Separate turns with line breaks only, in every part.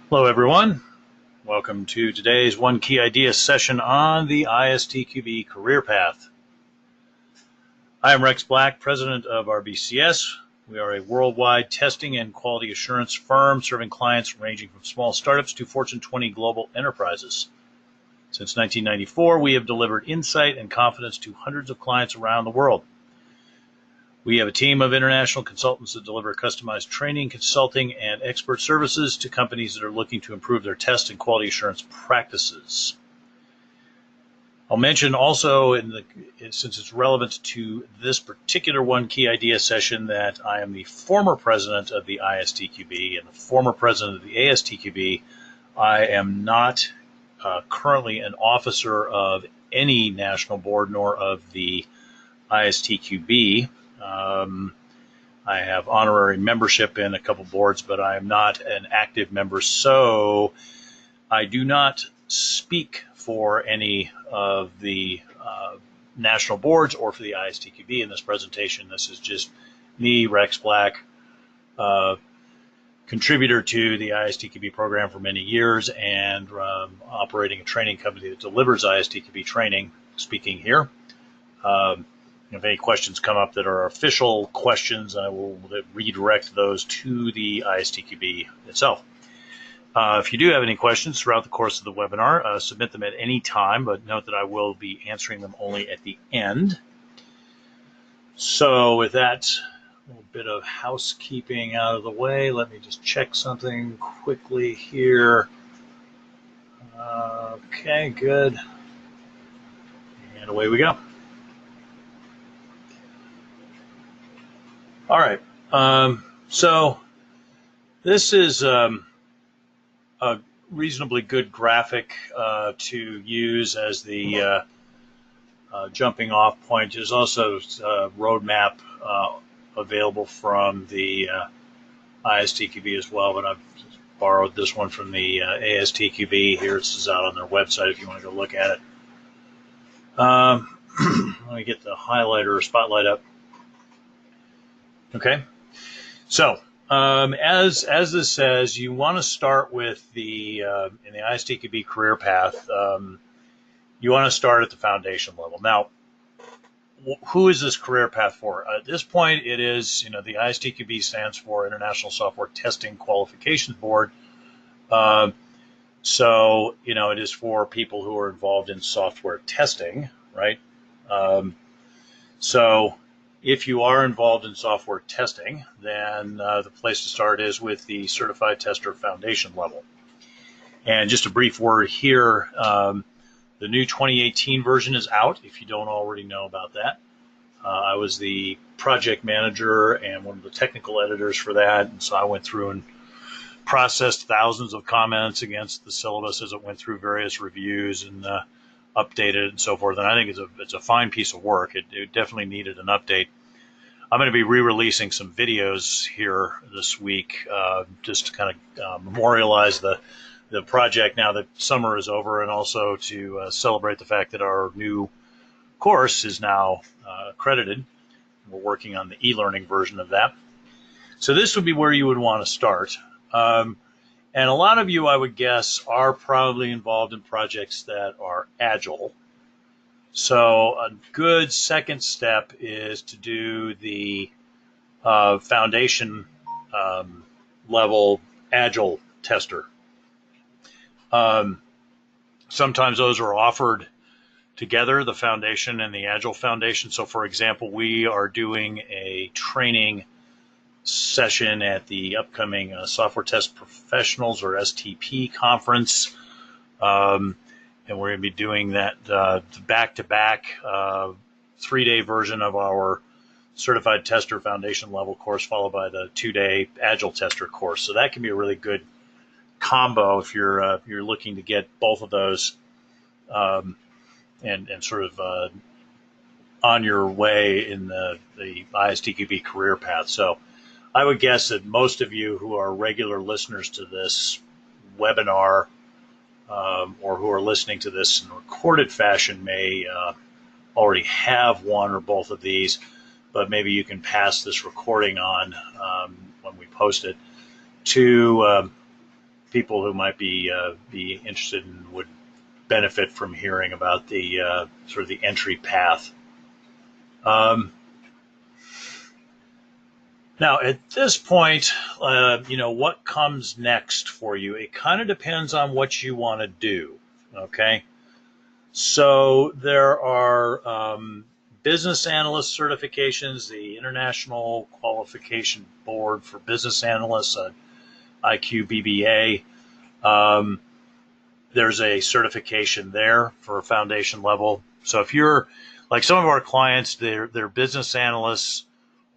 Hello everyone, welcome to today's One Key Idea session on the ISTQB career path. I am Rex Black, president of RBCS. We are a worldwide testing and quality assurance firm serving clients ranging from small startups to Fortune 20 global enterprises. Since 1994, we have delivered insight and confidence to hundreds of clients around the world. We have a team of international consultants that deliver customized training, consulting, and expert services to companies that are looking to improve their test and quality assurance practices. I'll mention also, since it's relevant to this particular One Key Idea session, that I am the former president of the ISTQB and the former president of the ASTQB. I am not currently an officer of any national board nor of the ISTQB. I have honorary membership in a couple boards, but I am not an active member, so I do not speak for any of the national boards or for the ISTQB in this presentation. This is just me, Rex Black, contributor to the ISTQB program for many years and operating a training company that delivers ISTQB training, speaking here. If any questions come up that are official questions, I will redirect those to the ISTQB itself. If you do have any questions throughout the course of the webinar, submit them at any time, but note that I will be answering them only at the end. So with that little bit of housekeeping out of the way, let me just check something quickly here. Okay, good. And away we go. All right, so this is a reasonably good graphic to use as the jumping off point. There's also a roadmap available from the ISTQB as well, but I've borrowed this one from the ASTQB. Here this is out on their website if you want to go look at it. Let me get the highlighter or spotlight up. Okay, so as this says, you want to start with the in the ISTQB career path. You want to start at the foundation level. Now, who is this career path for? At this point, it is, the ISTQB stands for International Software Testing Qualifications Board. So it is for people who are involved in software testing, right? So if you are involved in software testing, then the place to start is with the Certified Tester Foundation level. And just a brief word here, the new 2018 version is out, if you don't already know about that. I was the project manager and one of the technical editors for that, and so I went through and processed thousands of comments against the syllabus as it went through various reviews and updated and so forth, and I think it's a fine piece of work. It definitely needed an update. I'm going to be re-releasing some videos here this week just to kind of memorialize the project now that summer is over, and also to celebrate the fact that our new course is now accredited. We're working on the e-learning version of that. So this would be where you would want to start. And a lot of you, I would guess, are probably involved in projects that are agile. So a good second step is to do the foundation level agile tester. Sometimes those are offered together, the foundation and the agile foundation. So for example, we are doing a training session at the upcoming Software Test Professionals, or STP, conference, and we're going to be doing that back-to-back 3-day version of our Certified Tester Foundation level course, followed by the 2-day Agile Tester course. So that can be a really good combo if you're looking to get both of those and sort of on your way in the ISTQB career path. So I would guess that most of you who are regular listeners to this webinar or who are listening to this in recorded fashion may already have one or both of these, but maybe you can pass this recording on when we post it to people who might be interested and would benefit from hearing about the sort of the entry path. Now, at this point, what comes next for you? It kind of depends on what you want to do, okay? So there are business analyst certifications, the International Qualification Board for Business Analysts, IQBBA. There's a certification there for foundation level. So if you're, like some of our clients, they're business analysts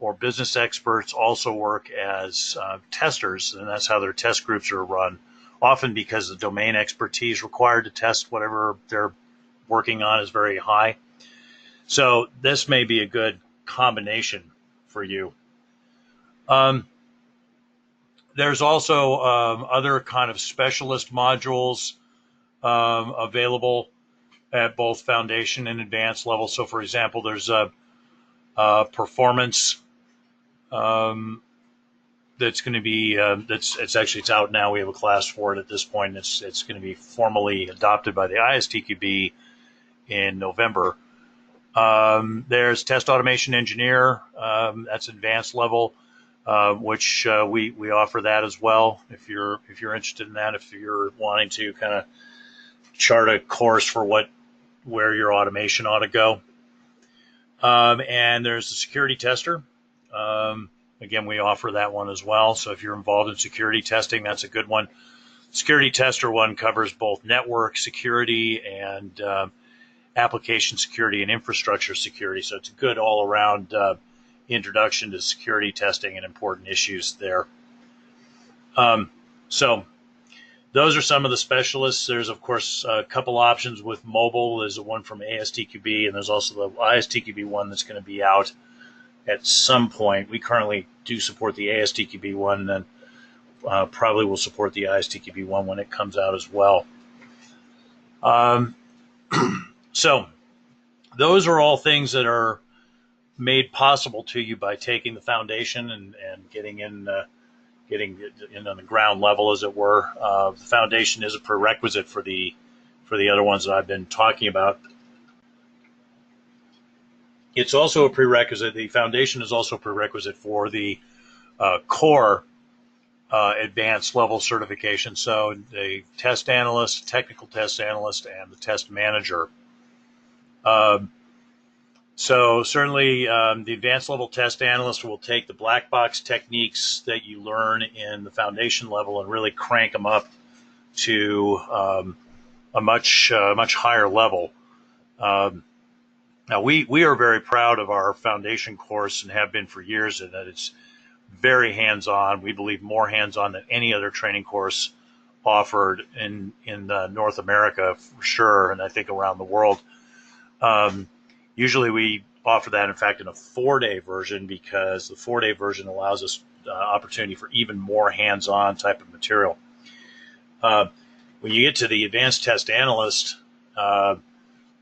or business experts, also work as testers, and that's how their test groups are run, often because the domain expertise required to test whatever they're working on is very high. So this may be a good combination for you. There's also other kind of specialist modules available at both foundation and advanced level. So for example, there's a performance that's going to be it's out now. We have a class for it at this point. It's going to be formally adopted by the ISTQB in November. There's test automation engineer. That's advanced level, which we offer that as well. If you're interested in that, if you're wanting to kind of chart a course for where your automation ought to go. And there's the security tester. Again, we offer that one as well. So if you're involved in security testing, that's a good one. Security tester one covers both network security and application security and infrastructure security. So it's a good all-around introduction to security testing and important issues there. So those are some of the specialists. There's, of course, a couple options with mobile. There's one from ISTQB, and there's also the ISTQB one that's going to be out at some point. We currently do support the ISTQB one, and then probably will support the ISTQB one when it comes out as well. So those are all things that are made possible to you by taking the foundation and getting in on the ground level, as it were. The foundation is a prerequisite for the other ones that I've been talking about. It's also a prerequisite. The foundation is also a prerequisite for the core advanced level certification. So the test analyst, technical test analyst, and the test manager. So certainly the advanced level test analyst will take the black box techniques that you learn in the foundation level and really crank them up to a much higher level. Now we are very proud of our foundation course and have been for years, in that it's very hands-on. We believe more hands-on than any other training course offered in North America for sure, and I think around the world. Usually we offer that, in fact, in a 4-day version, because the 4-day version allows us opportunity for even more hands-on type of material. When you get to the advanced test analyst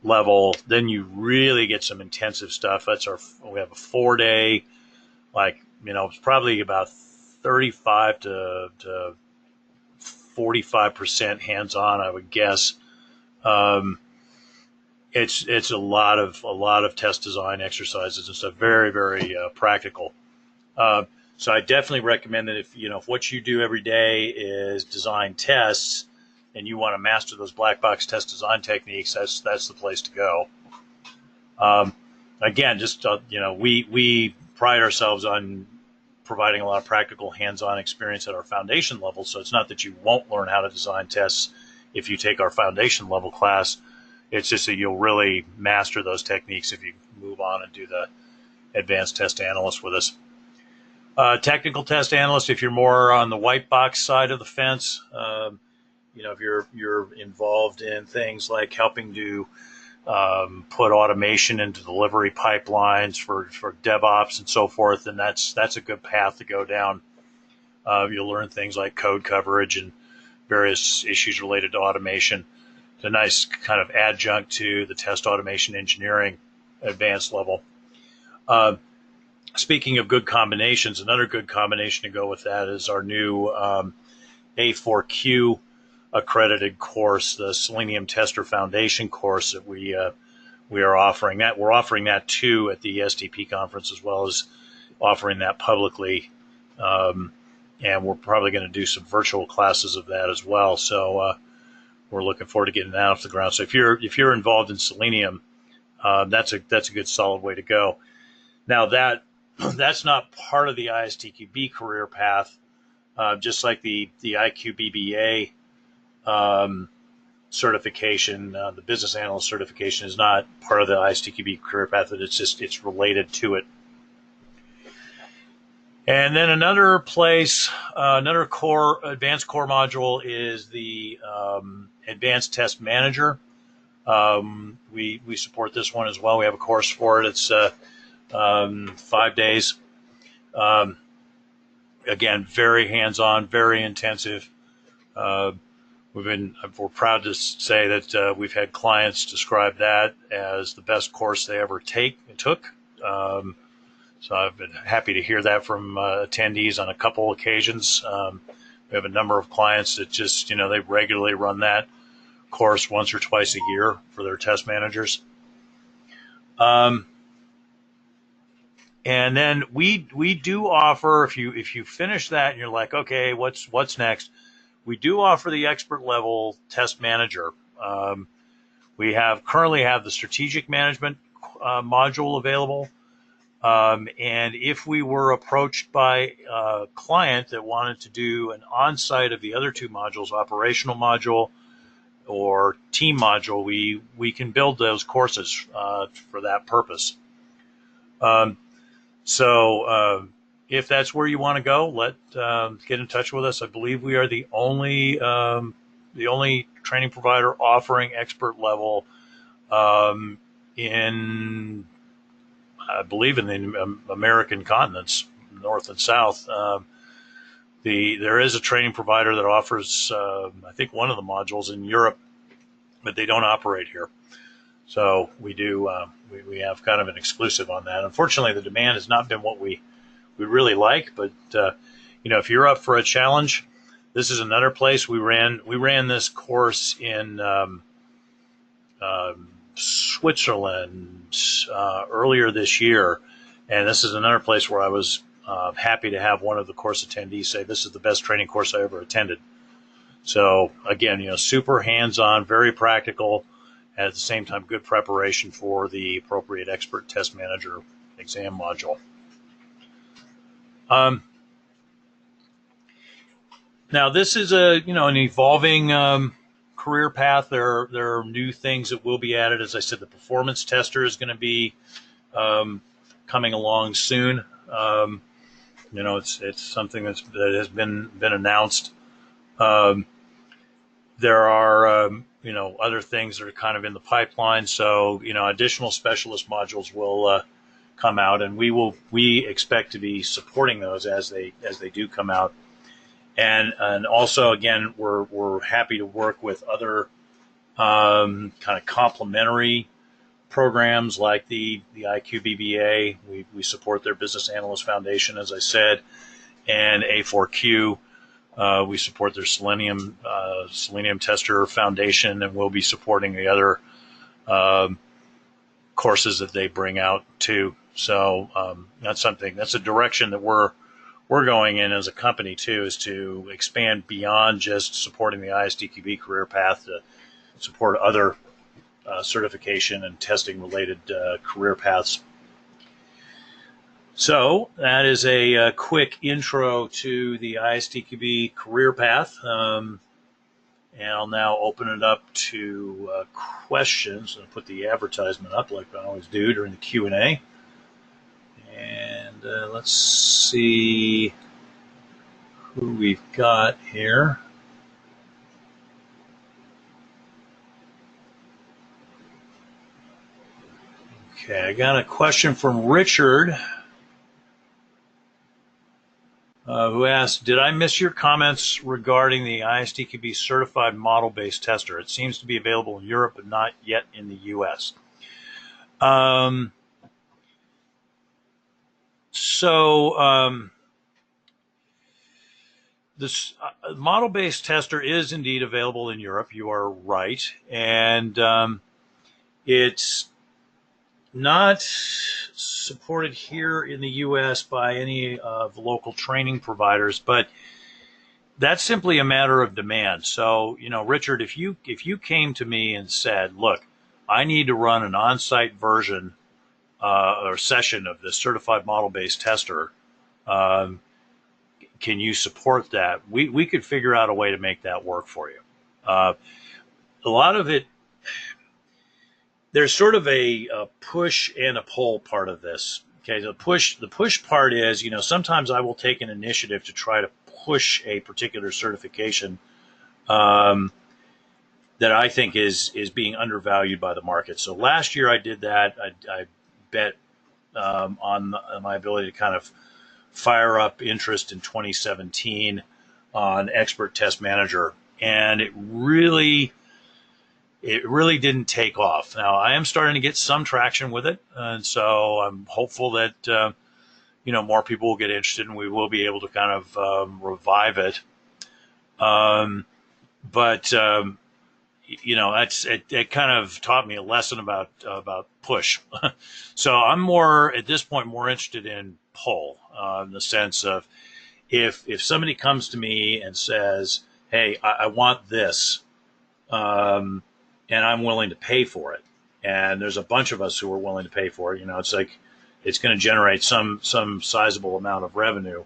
level, then you really get some intensive stuff. We have a 4-day, it's probably about 35 to 45% hands-on, I would guess. It's a lot of test design exercises and stuff. Very, very practical. So I definitely recommend that if what you do every day is design tests, and you want to master those black box test design techniques, that's the place to go. Again, just we pride ourselves on providing a lot of practical hands-on experience at our foundation level. So it's not that you won't learn how to design tests if you take our foundation level class. It's just that you'll really master those techniques if you move on and do the advanced test analyst with us. Technical test analyst, if you're more on the white box side of the fence, if you're involved in things like helping to put automation into delivery pipelines for DevOps and so forth, and that's a good path to go down. You'll learn things like code coverage and various issues related to automation. It's a nice kind of adjunct to the test automation engineering advanced level. Speaking of good combinations, another good combination to go with that is our new A4Q accredited course, the Selenium Tester Foundation course that we are offering. That we're offering that too at the STP conference, as well as offering that publicly, and we're probably going to do some virtual classes of that as well. So we're looking forward to getting that off the ground. So if you're involved in Selenium, that's a good solid way to go. Now that's not part of the ISTQB career path, just like the IQBBA certification, the business analyst certification is not part of the ISTQB career path, but it's related to it. And then another place, another advanced core module is the Advanced Test Manager. We support this one as well. We have a course for it. It's 5 days. Again, very hands-on, very intensive. We're proud to say that we've had clients describe that as the best course they ever took. So I've been happy to hear that from attendees on a couple occasions. We have a number of clients that just, they regularly run that course once or twice a year for their test managers. And then we do offer, if you finish that and you're like, okay, what's next? We do offer the expert level test manager. We currently have the strategic management module available. And if we were approached by a client that wanted to do an on-site of the other two modules, operational module or team module, we can build those courses for that purpose. So if that's where you want to go, get in touch with us. I believe we are the only training provider offering expert level in the American continents, North and South. There is a training provider that offers, I think, one of the modules in Europe, but they don't operate here. So we do, we have kind of an exclusive on that. Unfortunately, the demand has not been what we really like, but if you're up for a challenge, this is another place. We ran this course in Switzerland earlier this year, and this is another place where I was happy to have one of the course attendees say this is the best training course I ever attended. So again, super hands-on, very practical, at the same time good preparation for the appropriate expert test manager exam module. Now this is an evolving career path. There are new things that will be added. As I said, the performance tester is going to be coming along soon. It's something that has been announced. There are other things that are kind of in the pipeline. So additional specialist modules will come out, and we expect to be supporting those as they do come out. And also, again, we're happy to work with other kind of complementary programs like the IQBBA. We support their Business Analyst Foundation, as I said, and A4Q. We support their Selenium Tester Foundation, and we'll be supporting the other courses that they bring out too. So that's a direction that we're going in as a company too, is to expand beyond just supporting the ISTQB career path to support other certification and testing related career paths. So that is a quick intro to the ISTQB career path. And I'll now open it up to questions. I'll put the advertisement up like I always do during the Q&A. And let's see who we've got here. Okay, I got a question from Richard, who asked, did I miss your comments regarding the ISTQB certified model-based tester? It seems to be available in Europe, but not yet in the U.S. Um, so this model-based tester is indeed available in Europe. You are right, and it's not supported here in the U.S. by any of the local training providers, but that's simply a matter of demand. So, Richard, if you came to me and said, "Look, I need to run an on-site version or session of this certified model-based tester," um, can you support that? We could figure out a way to make that work for you. Uh, a lot of it, there's sort of a push and a pull part of this. Okay, the push part is, sometimes I will take an initiative to try to push a particular certification um, that I think is being undervalued by the market. So last year I did that. I bet on my ability to kind of fire up interest in 2017 on Expert Test Manager, and it really didn't take off. Now I am starting to get some traction with it, and so I'm hopeful that more people will get interested, and we will be able to kind of revive it. But it kind of taught me a lesson about push. So I'm more at this point more interested in pull, in the sense of if somebody comes to me and says, "Hey, I want this," and I'm willing to pay for it, and there's a bunch of us who are willing to pay for it. It's like it's going to generate some sizable amount of revenue.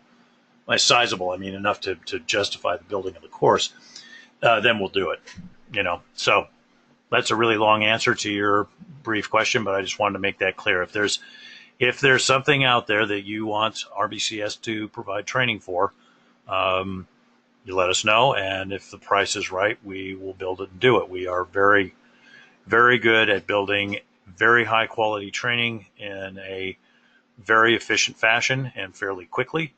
By sizable, I mean enough to justify the building of the course. Then we'll do it. So that's a really long answer to your brief question, but I just wanted to make that clear. If there's something out there that you want RBCS to provide training for, you let us know, and if the price is right, we will build it and do it. We are very, very good at building very high quality training in a very efficient fashion and fairly quickly.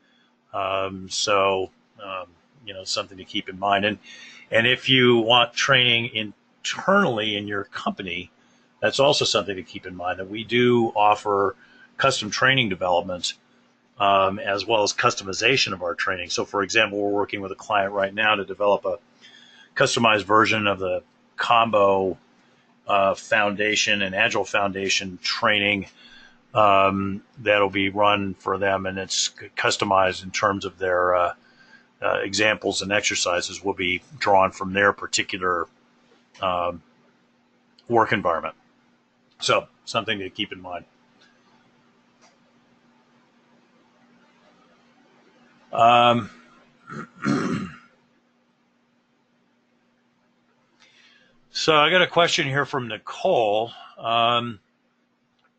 Something to keep in mind. And if you want training internally in your company, that's also something to keep in mind, that we do offer custom training development, as well as customization of our training. So, for example, we're working with a client right now to develop a customized version of the combo foundation and agile foundation training that'll be run for them, and it's customized in terms of their examples and exercises will be drawn from their particular work environment. So something to keep in mind. So I got a question here from Nicole,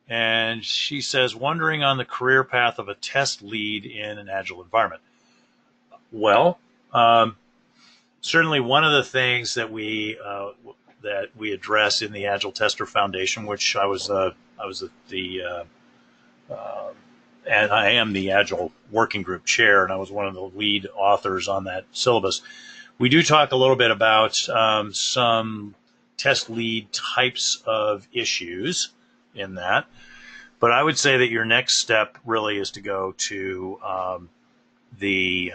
and she says, wondering on the career path of a test lead in an agile environment. Well, certainly one of the things that we address in the Agile Tester Foundation, which I was and I am the Agile Working Group chair, and I was one of the lead authors on that syllabus. We do talk a little bit about some test lead types of issues in that, but I would say that your next step really is to go to the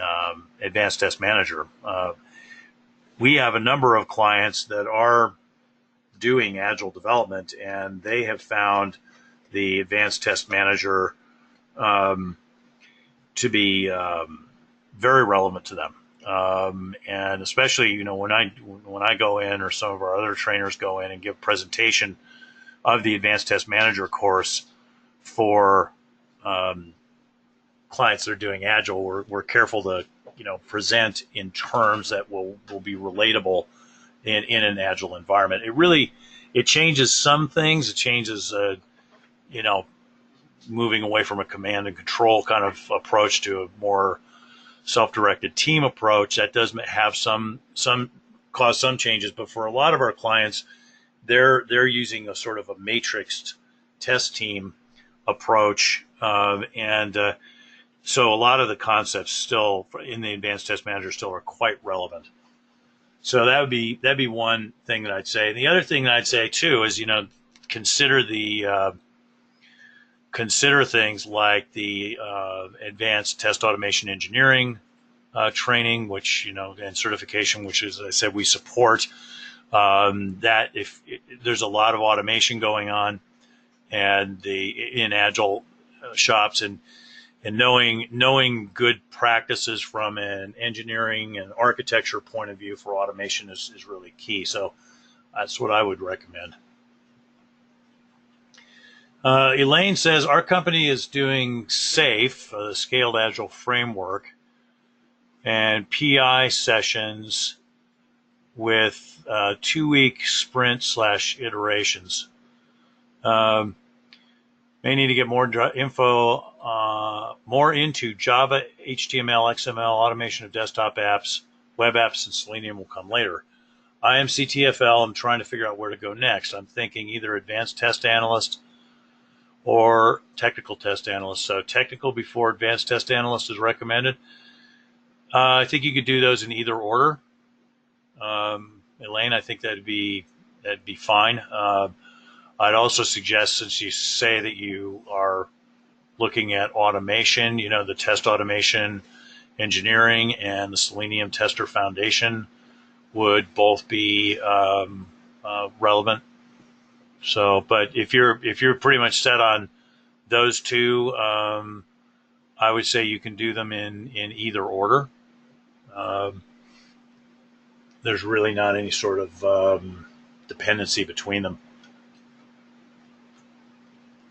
Advanced Test Manager. We have a number of clients that are doing Agile development, and they have found the Advanced Test Manager to be very relevant to them. And especially, when I go in, or some of our other trainers go in and give presentation of the Advanced Test Manager course for clients that are doing Agile, we're careful to present in terms that will be relatable in an Agile environment. It changes some things. It changes moving away from a command and control kind of approach to a more self-directed team approach. That does have cause some changes, but for a lot of our clients, they're using a sort of a matrixed test team approach, so a lot of the concepts still in the Advanced Test Manager still are quite relevant. So that'd be one thing that I'd say. And the other thing that I'd say too is, consider the consider things like the advanced test automation engineering training, which, and certification, which, as I said, we support. That if there's a lot of automation going on and in agile shops, and knowing good practices from an engineering and architecture point of view for automation is really key. So that's what I would recommend. Elaine says, our company is doing SAFE, Scaled Agile Framework, and PI sessions with 2-week sprint / iterations. May need to get more info, more into Java, HTML, XML, automation of desktop apps, web apps, and Selenium will come later. I am CTFL. I'm trying to figure out where to go next. I'm thinking either advanced test analyst or technical test analyst. So technical before advanced test analyst is recommended. I think you could do those in either order. Elaine, I think that'd be fine. I'd also suggest, since you say that you are looking at automation, the test automation engineering and the Selenium Tester Foundation would both be relevant. So, but if you're pretty much set on those two, I would say you can do them in either order. There's really not any sort of dependency between them.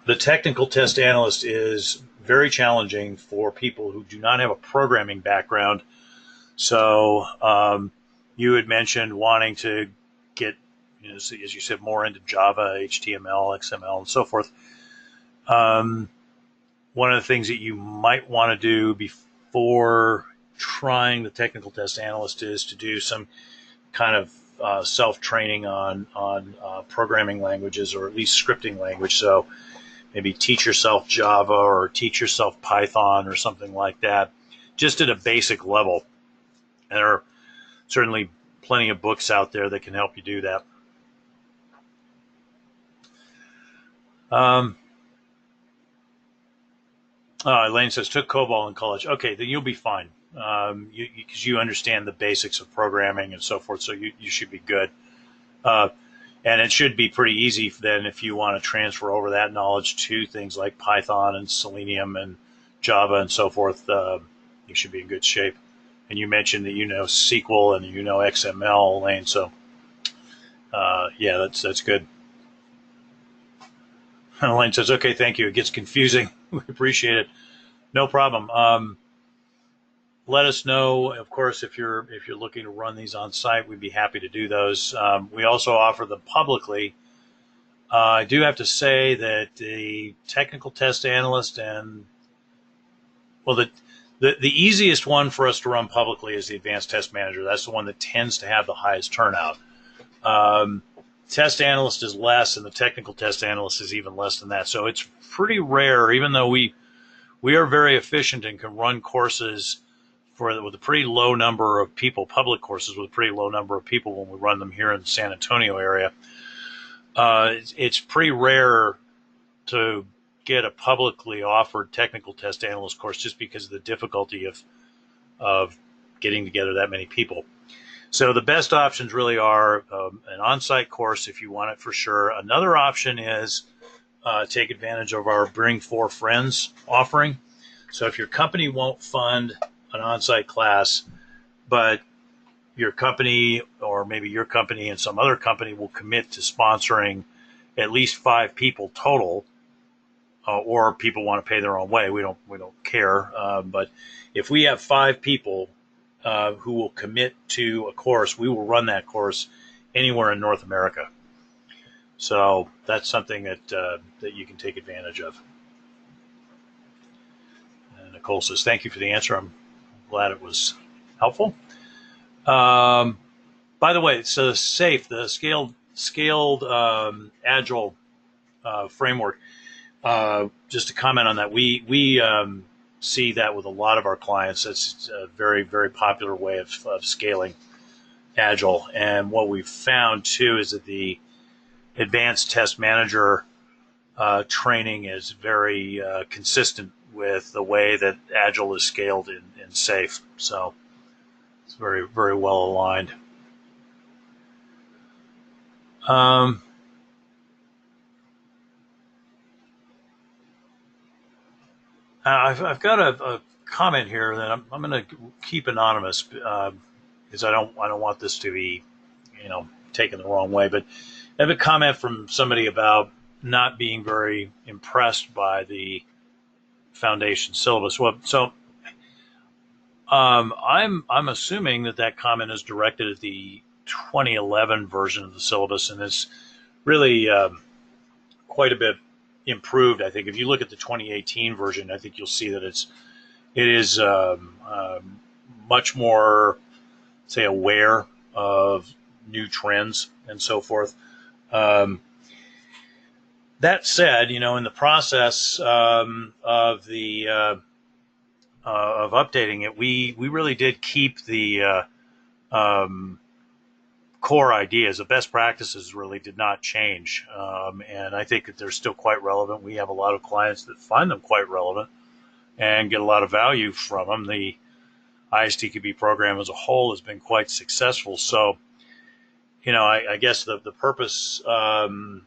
The technical test analyst is very challenging for people who do not have a programming background. So you had mentioned wanting to get, as you said, more into Java, HTML, XML, and so forth. One of the things that you might want to do before trying the technical test analyst is to do some kind of self-training on programming languages, or at least scripting language. So maybe teach yourself Java or teach yourself Python or something like that, just at a basic level. And there are certainly plenty of books out there that can help you do that. Elaine says, took COBOL in college. Okay, then you'll be fine, because you understand the basics of programming and so forth, so you should be good. And it should be pretty easy then if you want to transfer over that knowledge to things like Python and Selenium and Java and so forth. You should be in good shape. And you mentioned that you know SQL and you know XML, Elaine, so yeah, that's good. And Elaine says, okay, thank you. It gets confusing. We appreciate it. No problem. Let us know, of course, if you're looking to run these on site. We'd be happy to do those. We also offer them publicly. I do have to say that the technical test analyst the easiest one for us to run publicly is the advanced test manager. That's the one that tends to have the highest turnout. Test analyst is less, and the technical test analyst is even less than that. So it's pretty rare, even though we are very efficient and can run courses with a pretty low number of people, public courses with a pretty low number of people when we run them here in the San Antonio area. It's pretty rare to get a publicly offered technical test analyst course just because of the difficulty of getting together that many people. So the best options really are an on-site course if you want it for sure. Another option is take advantage of our Bring 4 Friends offering. So if your company won't fund an on-site class, but your company, or maybe your company and some other company, will commit to sponsoring at least 5 people total, or people want to pay their own way, we don't care. But if we have 5 people who will commit to a course, we will run that course anywhere in North America. So that's something that you can take advantage of. And Nicole says, thank you for the answer. I'm glad it was helpful. By the way, so SAFE, the scaled agile framework, just to comment on that, we see that with a lot of our clients. It's a very, very popular way of scaling agile. And what we've found too is that the advanced test manager training is very consistent with the way that Agile is scaled in SAFe. So it's very, very well aligned. I've got a comment here that I'm going to keep anonymous because I don't want this to be, taken the wrong way. But I have a comment from somebody about not being very impressed by the Foundation Syllabus. Well, so I'm assuming that comment is directed at the 2011 version of the syllabus, and it's really quite a bit improved. I think if you look at the 2018 version, I think you'll see that it is much more, say, aware of new trends and so forth. That said, in the process of updating it, we really did keep the core ideas. The best practices really did not change, and I think that they're still quite relevant. We have a lot of clients that find them quite relevant and get a lot of value from them. The ISTQB program as a whole has been quite successful. So, I guess the purpose of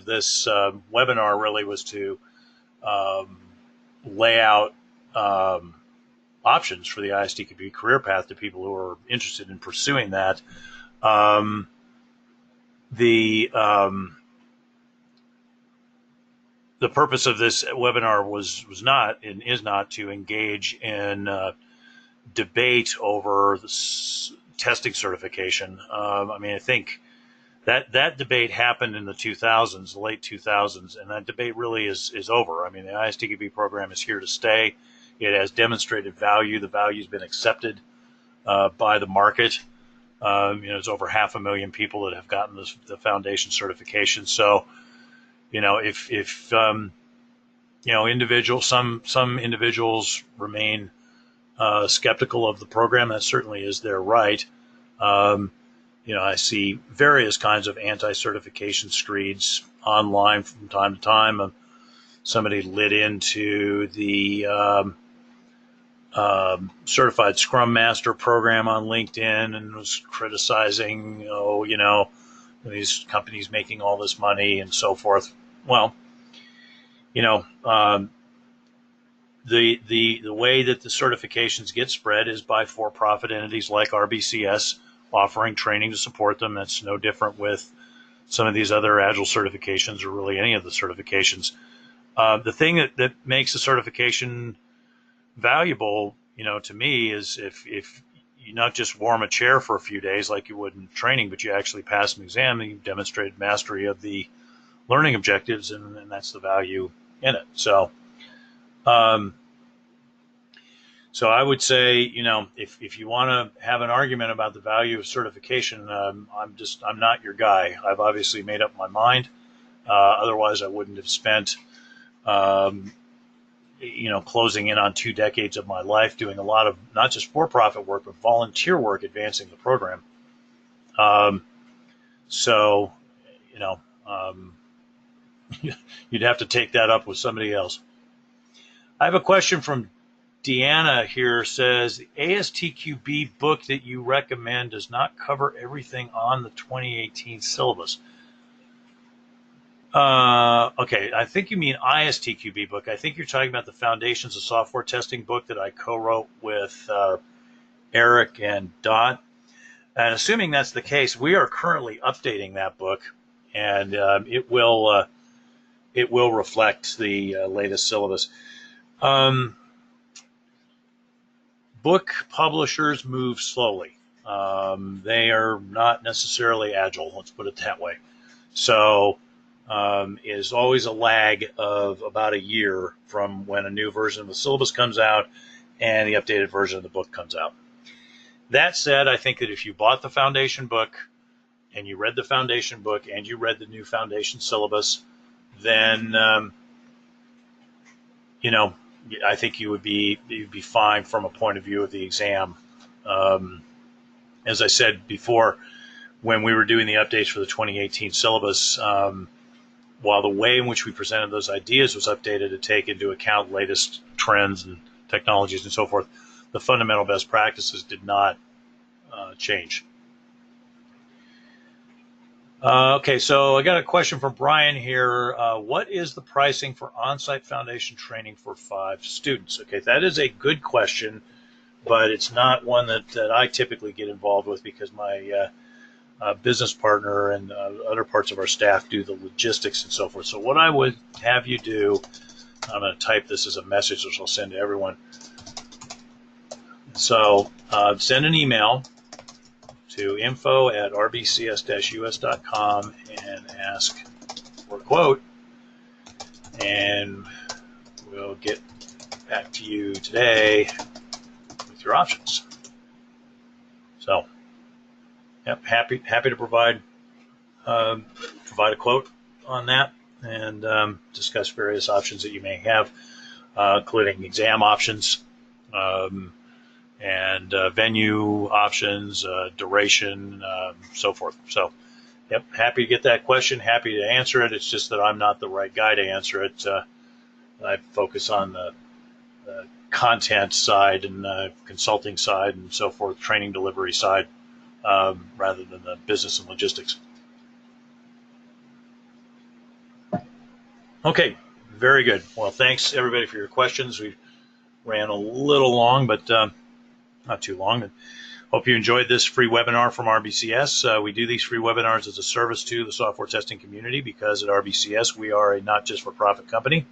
this webinar really was to lay out options for the ISTQB career path to people who are interested in pursuing that. The purpose of this webinar was not and is not to engage in debate over the testing certification. I think that debate happened in the 2000s, the late 2000s, and that debate really is over. The ISTQB program is here to stay. It has demonstrated value. The value has been accepted by the market. There's over 500,000 people that have gotten the foundation certification. So, if some individuals remain skeptical of the program, that certainly is their right. I see various kinds of anti-certification screeds online from time to time. Somebody lit into the Certified Scrum Master program on LinkedIn and was criticizing, these companies making all this money and so forth. Well, the way that the certifications get spread is by for-profit entities like RBCS offering training to support them. That's no different with some of these other Agile certifications or really any of the certifications. The thing that makes a certification valuable, to me, is if you not just warm a chair for a few days like you would in training, but you actually pass an exam and you've demonstrated mastery of the learning objectives, and that's the value in it. So I would say, if you want to have an argument about the value of certification, I'm not your guy. I've obviously made up my mind. Otherwise, I wouldn't have spent, closing in on 2 decades of my life doing a lot of not just for-profit work, but volunteer work advancing the program. You'd have to take that up with somebody else. I have a question from Deanna here. Says, the ASTQB book that you recommend does not cover everything on the 2018 syllabus. Okay, I think you mean ISTQB book. I think you're talking about the Foundations of Software Testing book that I co-wrote with Eric and Dot. And assuming that's the case, we are currently updating that book, and it will reflect the latest syllabus. Book publishers move slowly. They are not necessarily agile, let's put it that way. So is always a lag of about a year from when a new version of the syllabus comes out and the updated version of the book comes out. That said, I think that if you bought the Foundation book and you read the Foundation book and you read the new Foundation syllabus, then I think you'd be fine from a point of view of the exam. As I said before, when we were doing the updates for the 2018 syllabus, while the way in which we presented those ideas was updated to take into account latest trends and technologies and so forth, the fundamental best practices did not change. Okay, so I got a question from Brian here. What is the pricing for on-site foundation training for 5 students? Okay, that is a good question, but it's not one that I typically get involved with because my business partner and other parts of our staff do the logistics and so forth. So what I would have you do, I'm going to type this as a message which I'll send to everyone. So send an email to info@rbcs-us.com and ask for a quote, and we'll get back to you today with your options. So, yep, happy to provide a quote on that and discuss various options that you may have, including exam options. And venue options, duration, so forth. So, yep, happy to get that question, happy to answer it. It's just that I'm not the right guy to answer it. I focus on the content side and consulting side and so forth, training delivery side, rather than the business and logistics. Okay, very good. Well, thanks everybody for your questions. We ran a little long, but not too long. Hope you enjoyed this free webinar from RBCS. We do these free webinars as a service to the software testing community because at RBCS we are a not just for profit company.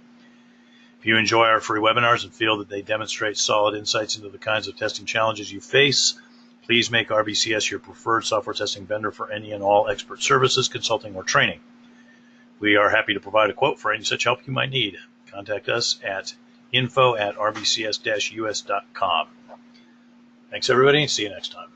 If you enjoy our free webinars and feel that they demonstrate solid insights into the kinds of testing challenges you face, please make RBCS your preferred software testing vendor for any and all expert services, consulting, or training. We are happy to provide a quote for any such help you might need. Contact us at info@rbcs-us.com. Thanks, everybody, and see you next time.